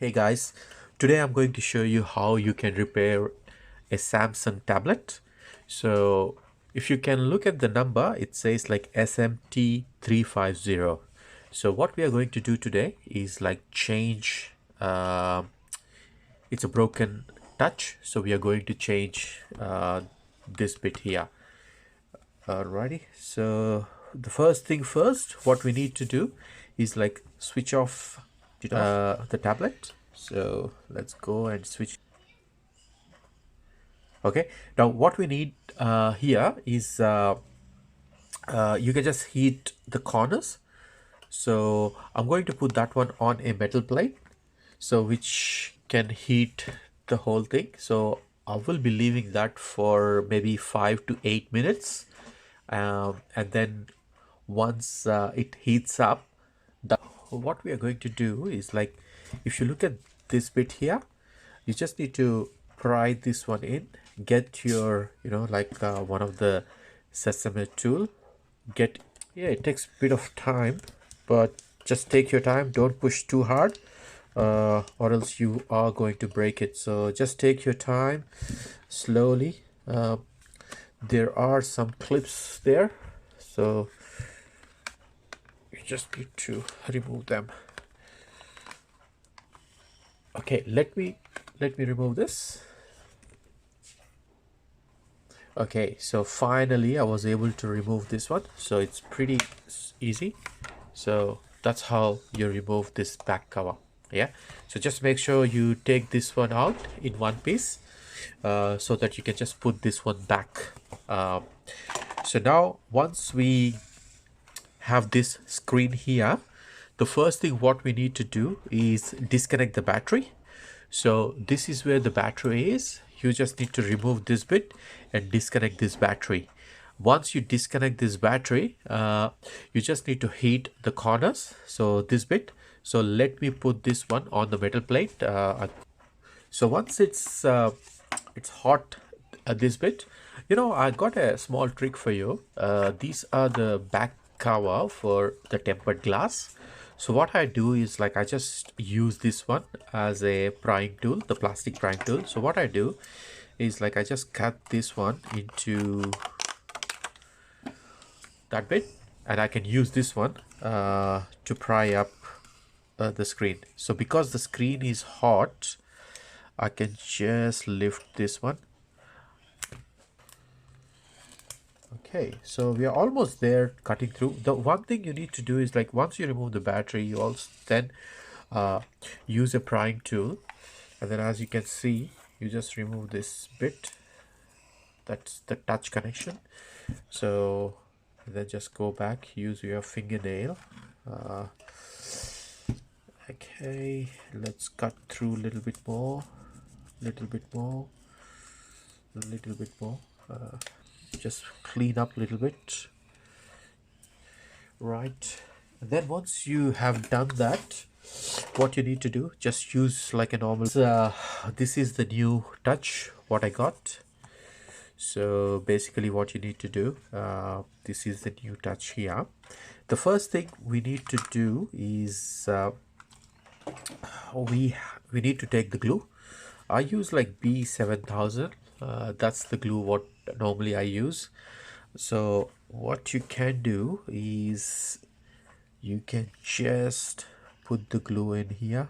Hey guys, today I'm going to show you how you can repair a Samsung tablet. So if you can look at the number, it says like SMT350. So what we are going to do today is like change, it's a broken touch. So we are going to change this bit here. Alrighty, so the first thing first, what we need to do is like switch off the tablet. So let's go and switch. Okay, now what we need here is you can just heat the corners. So I'm going to put that one on a metal plate, so which can heat the whole thing. So I will be leaving that for maybe 5 to 8 minutes, and then once it heats up, what we are going to do is like, if you look at this bit here, you just need to pry this one in, get your like one of the sesame tool, get, yeah, it takes a bit of time, but just take your time, don't push too hard, or else you are going to break it. So just take your time slowly. There are some clips there, so you just need to remove them. Okay, let me remove this. Okay, so finally I was able to remove this one, so it's pretty easy. So that's how you remove this back cover. Yeah, so just make sure you take this one out in one piece, so that you can just put this one back. So now once we have this screen here, the first thing what we need to do is disconnect the battery. So this is where the battery is. You just need to remove this bit and disconnect this battery. Once you disconnect this battery, you just need to heat the corners, so this bit. So let me put this one on the metal plate. So once it's hot, this bit, I got a small trick for you. These are the back cover for the tempered glass. So what I do is like, I just use this one as a prying tool, the plastic prying tool. So what I do is like, I just cut this one into that bit, and I can use this one to pry up the screen. So because the screen is hot, I can just lift this one. Okay, so we are almost there, cutting through. The one thing you need to do is like, once you remove the battery, you also then use a prying tool, and then as you can see, you just remove this bit, that's the touch connection. So then just go back, use your fingernail. Okay, let's cut through a little bit more, little bit more, a little bit more. Just clean up a little bit, right? And then once you have done that, what you need to do, just use like a normal this is the new touch what I got. So basically what you need to do, this is the new touch here. The first thing we need to do is we need to take the glue. I use like B7000. That's the glue what normally I use. So what you can do is you can just put the glue in here.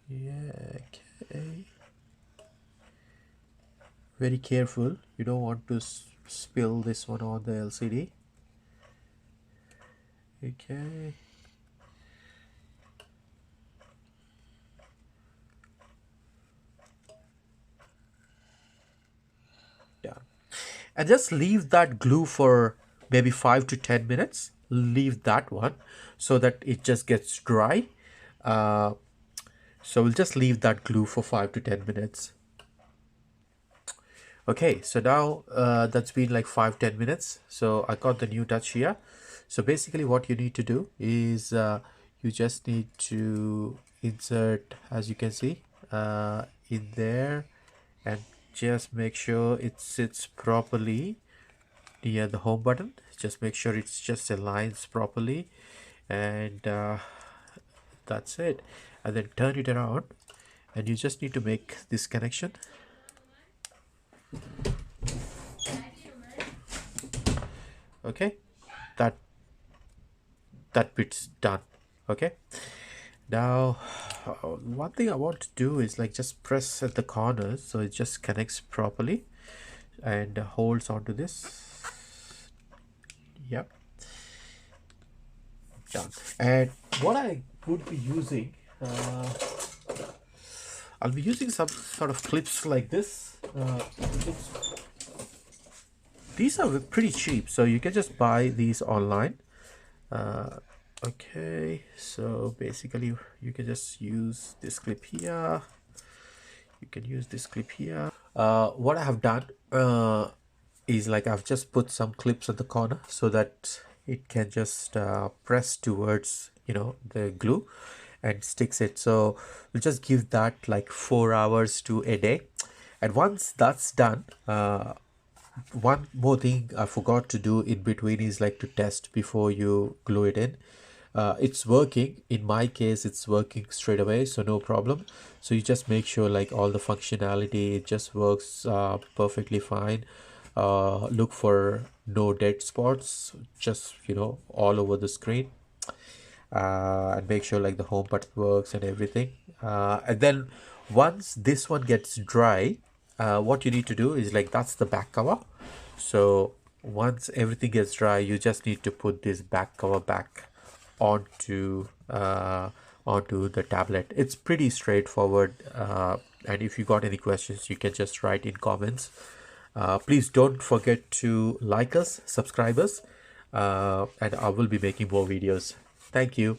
Yeah, okay. Very careful. You don't want to spill this one on the LCD. Okay. Done. And just leave that glue for maybe 5 to 10 minutes. Leave that one so that it just gets dry. So we'll just leave that glue for 5 to 10 minutes. Okay, so now that's been like 5-10 minutes. So I got the new touch here. So basically what you need to do is you just need to insert, as you can see, in there, and just make sure it sits properly near the home button. Just make sure it's just aligns properly, and that's it. And then turn it around, and you just need to make this connection. Okay, that bit's done. Okay, now one thing I want to do is like just press at the corners so it just connects properly and holds onto this. Yep, done. And what I would be using, I'll be using some sort of clips like this. These are pretty cheap, so you can just buy these online. Okay, so basically you can just use this clip here. You can use this clip here. What I have done is like I've just put some clips at the corner so that it can just press towards, you know, the glue and sticks it. So we'll just give that like 4 hours to a day. And once that's done, one more thing I forgot to do in between is like to test before you glue it in. It's working. In my case, it's working straight away, so no problem. So you just make sure like all the functionality, it just works perfectly fine. Look for no dead spots, just, you know, all over the screen. And make sure like the home button works and everything. And then once this one gets dry, what you need to do is like that's the back cover. So once everything gets dry, you just need to put this back cover back onto onto the tablet. It's pretty straightforward. And if you got any questions, you can just write in comments. Please don't forget to like us, subscribe us, and I will be making more videos. Thank you.